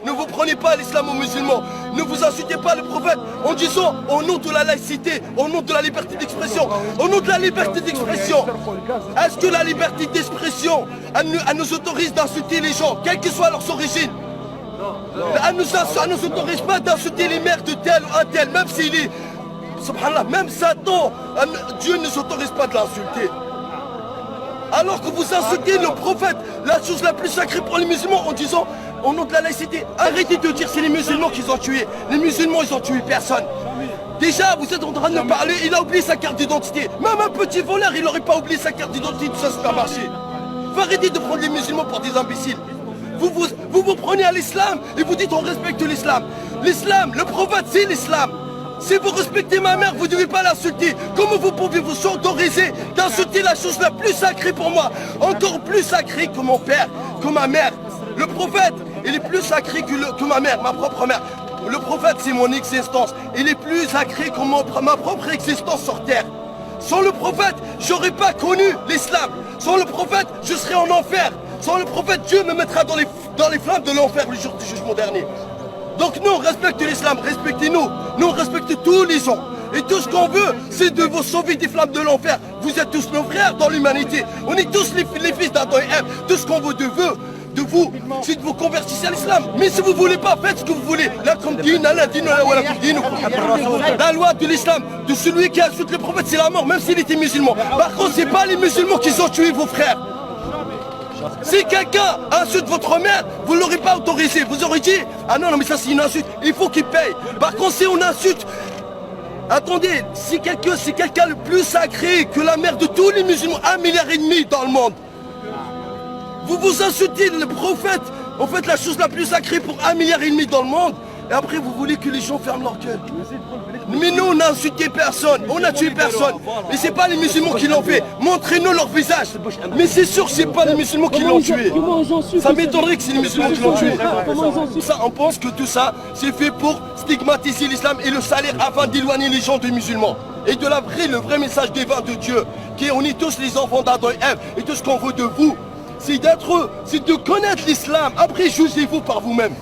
Ne vous prenez pas l'islam aux musulmans. Ne vous insultez pas le prophète en disant au nom de la laïcité, au nom de la liberté d'expression, au nom de la liberté d'expression. Est-ce que la liberté d'expression, elle nous autorise d'insulter les gens, quelle que soit leur origine? Elle ne nous autorise pas d'insulter les mères de tel ou un tel, même s'il est, subhanallah, même Satan, Dieu ne s'autorise pas de l'insulter. Alors que vous insultez le prophète, la chose la plus sacrée pour les musulmans en disant au nom de la laïcité, arrêtez de dire c'est les musulmans qui ont tué. Les musulmans, ils ont tué personne. Déjà, vous êtes en train de parler, il a oublié sa carte d'identité. Même un petit voleur, il n'aurait pas oublié sa carte d'identité de ce supermarché. Faut arrêter de prendre les musulmans pour des imbéciles. Vous prenez à l'islam et vous dites on respecte l'islam. L'islam, le prophète, c'est l'islam. Si vous respectez ma mère, vous ne devez pas l'insulter. Comment vous pouvez vous autoriser d'insulter la chose la plus sacrée pour moi? Encore plus sacrée que mon père, que ma mère. Le prophète, il est plus sacré que ma mère, ma propre mère. Le prophète, c'est mon existence. Il est plus sacré que ma propre existence sur terre. Sans le prophète, je n'aurais pas connu l'islam. Sans le prophète, je serais en enfer. Sans le prophète, Dieu me mettra dans les flammes de l'enfer le jour du jugement dernier. Donc nous, on respecte l'islam, respectez-nous. Nous, on respecte tous les gens. Et tout ce qu'on veut, c'est de vous sauver des flammes de l'enfer. Vous êtes tous nos frères dans l'humanité. On est tous les fils d'Adam et Ève. Tout ce qu'on veut de vous, c'est de vous convertir à l'islam. Mais si vous ne voulez pas, faites ce que vous voulez. La loi de l'islam, de celui qui insulte le prophète, c'est la mort, même s'il était musulman. Par contre, ce n'est pas les musulmans qui ont tué vos frères. Si quelqu'un insulte votre mère, vous ne l'aurez pas autorisé. Vous aurez dit, ah non, mais ça c'est une insulte, il faut qu'il paye. Par contre, si on insulte, attendez, si quelqu'un le plus sacré que la mère de tous les musulmans, 1,5 milliard dans le monde, vous insultez le prophète, en fait la chose la plus sacrée pour 1,5 milliard dans le monde, et après vous voulez que les gens ferment leur gueule. Mais nous on n'a insulté personne, on n'a tué personne. Et c'est pas les musulmans qui l'ont fait. Montrez-nous leur visage. Mais c'est sûr que c'est pas les musulmans qui l'ont tué. Ça m'étonnerait que c'est les musulmans qui l'ont tué. Ça, on pense que tout ça, c'est fait pour stigmatiser l'islam et le salir afin d'éloigner les gens des musulmans. Et de le vrai message divin de Dieu, qui est on est tous les enfants d'Adam et Ève. Et tout ce qu'on veut de vous, c'est de connaître l'islam. Après, jugez-vous par vous-même.